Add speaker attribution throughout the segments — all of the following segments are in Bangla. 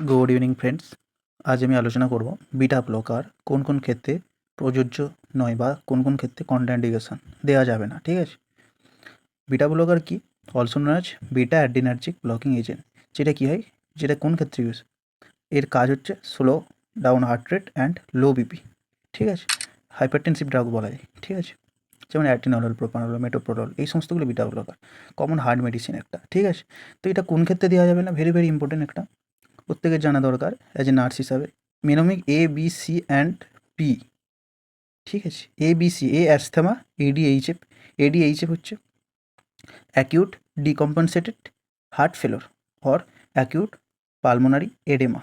Speaker 1: Good evening friends. আজ আমি আলোচনা করব বিটা ব্লকার কোন কোন ক্ষেত্রে প্রযোজ্য নয় বা কোন কোন ক্ষেত্রে কন্ট্রাইন্ডিকেশন দেওয়া যাবে না। ঠিক আছে, বিটা ব্লকার কি? Also known as beta adrenergic blocking agent. যেটা কি হয়, যেটা কোন ক্ষেত্রে ইউজ? এর কাজ হচ্ছে slow down heart rate and low BP. ঠিক আছে, হাইপারটেনসিভ ড্রাগ বলা যায়। ঠিক আছে, যেমন অ্যাটিনল, প্রোপানল, মেটোপ্রোডল, এই সমস্তগুলো beta blocker, common heart medicine একটা। ঠিক আছে, তো এটা কোন ক্ষেত্রে দেওয়া যাবে না? ভেরি ভেরি ইম্পর্টেন্ট একটা, প্রত্যেকের জানা দরকার অ্যাজ এ নার্স হিসাবে। মেনোমিক এ বি সি অ্যান্ড পি। ঠিক আছে, এ বি সি, এ অ্যাস্থেমা, এডিএইচএফ। এডিএইচএফ হচ্ছে acute decompensated heart failure or acute pulmonary oedema.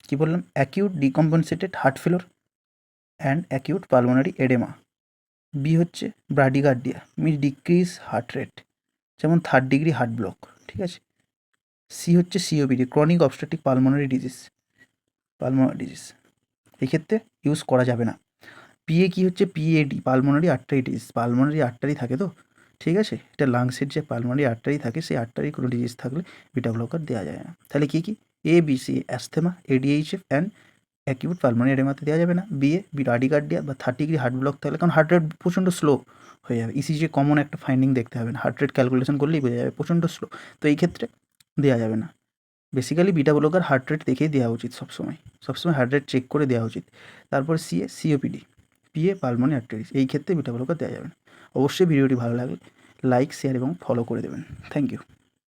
Speaker 1: কী বললাম? Acute decompensated heart failure and acute pulmonary oedema. B হচ্ছে bradycardia, mean decrease heart rate, যেমন 3rd ডিগ্রি হার্ট ব্লক। ঠিক আছে, সি হচ্ছে COPD, chronic obstructive pulmonary disease, এই ক্ষেত্রে ইউজ করা যাবে না। পিএ কি হচ্ছে? PAD, pulmonary arteritis, pulmonary artery থাকে তো। ঠিক আছে, এটা লাংসের যে পালমোনারি আর্টারি থাকে, সেই আর্টারি কোনো ডিজিজ থাকলে বিটা ব্লকার দেওয়া যায় না। তাহলে কী কী? A B C asthma, ADHF and acute pulmonary এডেমাতে দেওয়া যাবে না। বিএ ব্রাডিকার্ডিয়া বা 30 ডিগ্রি হার্ট ব্লক থাকলে, কারণ হার্ট রেট প্রচণ্ড স্লো হয়ে যাবে। ইসিজি কমন একটা ফাইন্ডিং দেখতে হবে না, হার্ট রেট ক্যালকুলেশন করলেই বোঝা যাবে প্রচণ্ড স্লো, তো এই ক্ষেত্রে দেওয়া যাবে না। Basically beta blocker heart rate দেখেই দেওয়া উচিত, সবসময় হার্ট রেট চেক করে দেওয়া উচিত। তারপর CA COPD, PA pulmonary arteries, এই ক্ষেত্রে বিটা ব্লকার দেওয়া যাবে না। অবশ্যই ভিডিওটি ভালো লাগলে লাইক, শেয়ার এবং ফলো করে দেবেন। Thank you.